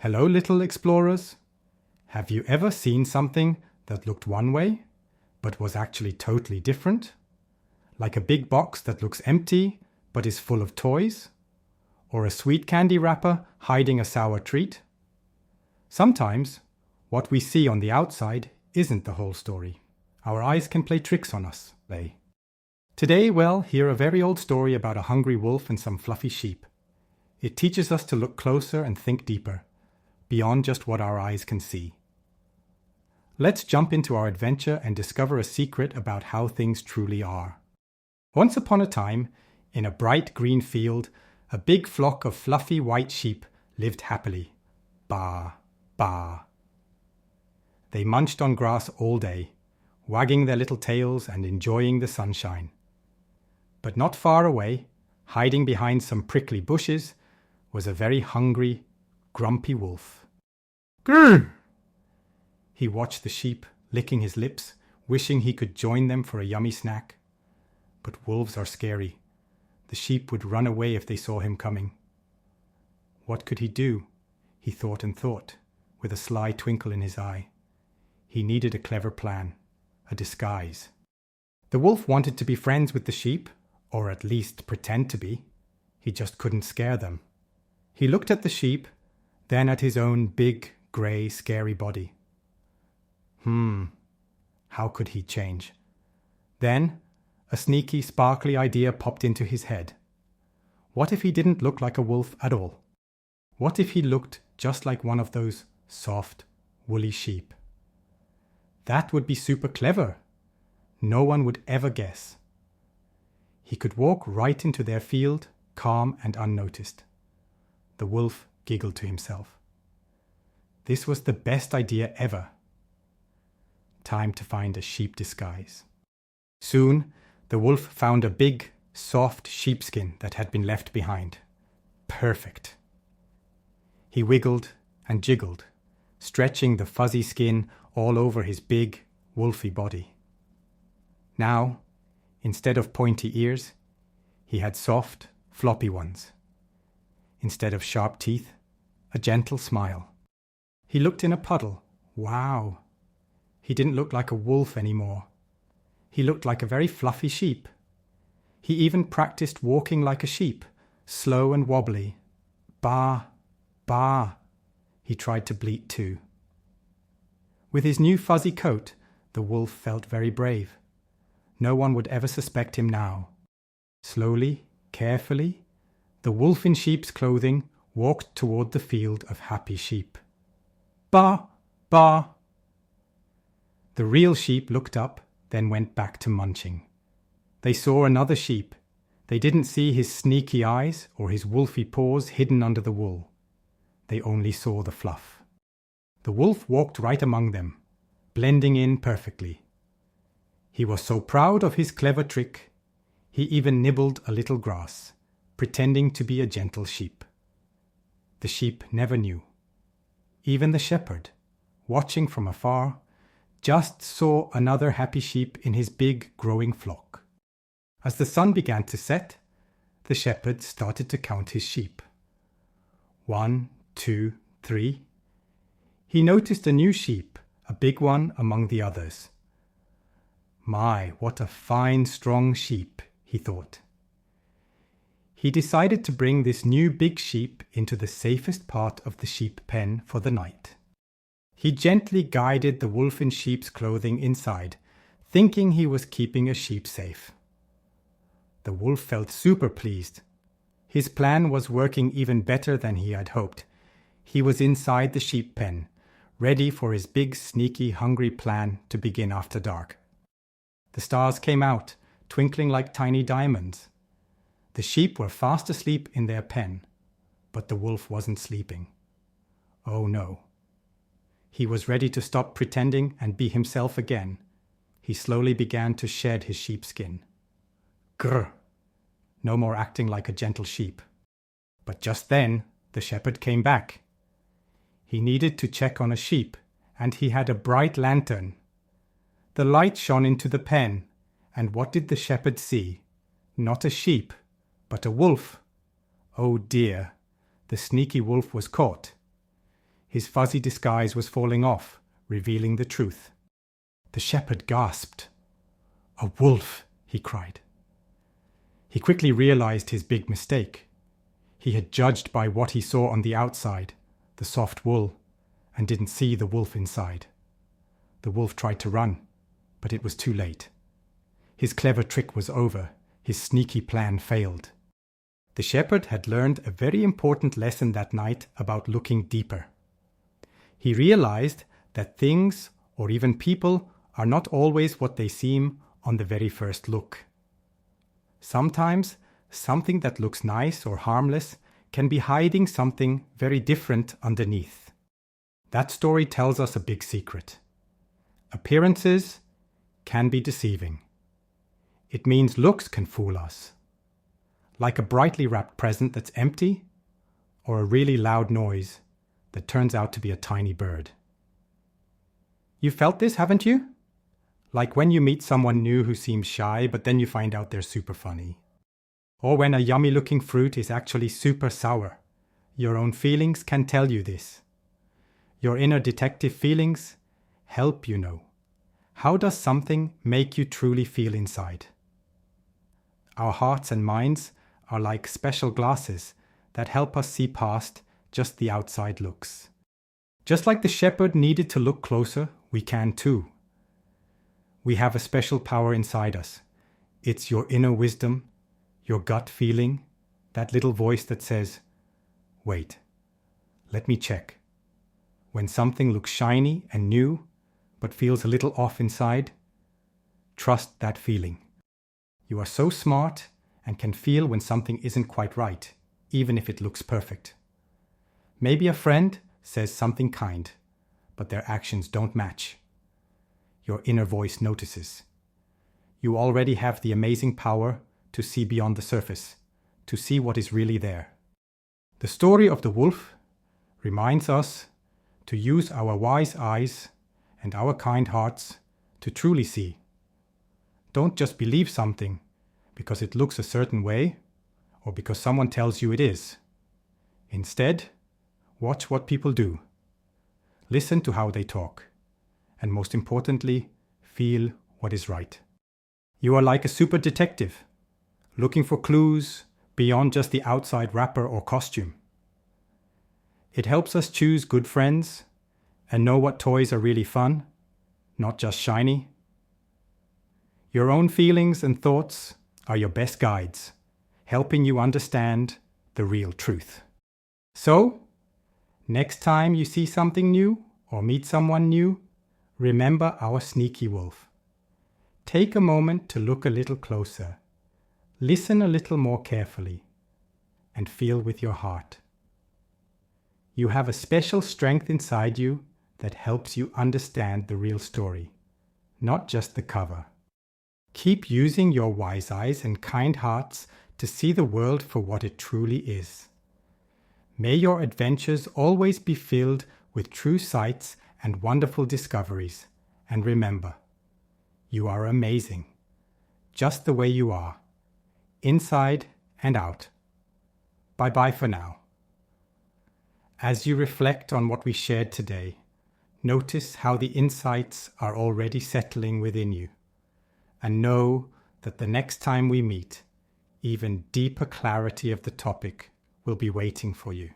Hello, little explorers. Have you ever seen something that looked one way, but was actually totally different? Like a big box that looks empty, but is full of toys? Or a sweet candy wrapper hiding a sour treat? Sometimes, what we see on the outside isn't the whole story. Our eyes can play tricks on us, Today, we'll hear a very old story about a hungry wolf and some fluffy sheep. It teaches us to look closer and think deeper, beyond just what our eyes can see. Let's jump into our adventure and discover a secret about how things truly are. Once upon a time, in a bright green field, a big flock of fluffy white sheep lived happily. Baa, baa. They munched on grass all day, wagging their little tails and enjoying the sunshine. But not far away, hiding behind some prickly bushes, was a very hungry, grumpy wolf. Grr! He watched the sheep, licking his lips, wishing he could join them for a yummy snack. But wolves are scary. The sheep would run away if they saw him coming. What could he do? He thought and thought, with a sly twinkle in his eye. He needed a clever plan, a disguise. The wolf wanted to be friends with the sheep, or at least pretend to be. He just couldn't scare them. He looked at the sheep, then at his own big, grey, scary body. How could he change? Then, a sneaky, sparkly idea popped into his head. What if he didn't look like a wolf at all? What if he looked just like one of those soft, woolly sheep? That would be super clever. No one would ever guess. He could walk right into their field, calm and unnoticed. The wolf giggled to himself. This was the best idea ever. Time to find a sheep disguise. Soon, the wolf found a big, soft sheepskin that had been left behind. Perfect. He wiggled and jiggled, stretching the fuzzy skin all over his big, wolfy body. Now, instead of pointy ears, he had soft, floppy ones. Instead of sharp teeth, a gentle smile. He looked in a puddle. Wow! He didn't look like a wolf anymore. He looked like a very fluffy sheep. He even practiced walking like a sheep, slow and wobbly. Baa, baa, he tried to bleat too. With his new fuzzy coat, the wolf felt very brave. No one would ever suspect him now. Slowly, carefully, the wolf in sheep's clothing walked toward the field of happy sheep. Baa, baa. The real sheep looked up, then went back to munching. They saw another sheep. They didn't see his sneaky eyes or his wolfy paws hidden under the wool. They only saw the fluff. The wolf walked right among them, blending in perfectly. He was so proud of his clever trick, he even nibbled a little grass, pretending to be a gentle sheep. The sheep never knew. Even the shepherd, watching from afar, just saw another happy sheep in his big growing flock. As the sun began to set, the shepherd started to count his sheep. 1, 2, 3. He noticed a new sheep, a big one among the others. My, what a fine, strong sheep, he thought. He decided to bring this new big sheep into the safest part of the sheep pen for the night. He gently guided the wolf in sheep's clothing inside, thinking he was keeping a sheep safe. The wolf felt super pleased. His plan was working even better than he had hoped. He was inside the sheep pen, ready for his big, sneaky, hungry plan to begin after dark. The stars came out, twinkling like tiny diamonds. The sheep were fast asleep in their pen, but the wolf wasn't sleeping. Oh no. He was ready to stop pretending and be himself again. He slowly began to shed his sheepskin. Grr! No more acting like a gentle sheep. But just then, the shepherd came back. He needed to check on a sheep, and he had a bright lantern. The light shone into the pen, and what did the shepherd see? Not a sheep, but a wolf. Oh dear, the sneaky wolf was caught. His fuzzy disguise was falling off, revealing the truth. The shepherd gasped. "A wolf!" he cried. He quickly realized his big mistake. He had judged by what he saw on the outside, the soft wool, and didn't see the wolf inside. The wolf tried to run, but it was too late. His clever trick was over. His sneaky plan failed. The shepherd had learned a very important lesson that night about looking deeper. He realized that things, or even people, are not always what they seem on the very first look. Sometimes, something that looks nice or harmless can be hiding something very different underneath. That story tells us a big secret. Appearances can be deceiving. It means looks can fool us. Like a brightly wrapped present that's empty, or a really loud noise that turns out to be a tiny bird. You felt this, haven't you? Like when you meet someone new who seems shy, but then you find out they're super funny. Or when a yummy-looking fruit is actually super sour. Your own feelings can tell you this. Your inner detective feelings help you know. How does something make you truly feel inside? Our hearts and minds are like special glasses that help us see past just the outside looks. Just like the shepherd needed to look closer, we can too. We have a special power inside us. It's your inner wisdom, your gut feeling, that little voice that says, "Wait, let me check." When something looks shiny and new, but feels a little off inside, trust that feeling. You are so smart and can feel when something isn't quite right, even if it looks perfect. Maybe a friend says something kind, but their actions don't match. Your inner voice notices. You already have the amazing power to see beyond the surface, to see what is really there. The story of the wolf reminds us to use our wise eyes and our kind hearts to truly see. Don't just believe something because it looks a certain way or because someone tells you it is. Instead, watch what people do. Listen to how they talk. And most importantly, feel what is right. You are like a super detective, looking for clues beyond just the outside wrapper or costume. It helps us choose good friends and know what toys are really fun, not just shiny. Your own feelings and thoughts are your best guides, helping you understand the real truth. So, next time you see something new or meet someone new, remember our sneaky wolf. Take a moment to look a little closer, listen a little more carefully, and feel with your heart. You have a special strength inside you that helps you understand the real story, not just the cover. Keep using your wise eyes and kind hearts to see the world for what it truly is. May your adventures always be filled with true sights and wonderful discoveries. And remember, you are amazing, just the way you are, inside and out. Bye-bye for now. As you reflect on what we shared today, notice how the insights are already settling within you. And know that the next time we meet, even deeper clarity of the topic will be waiting for you.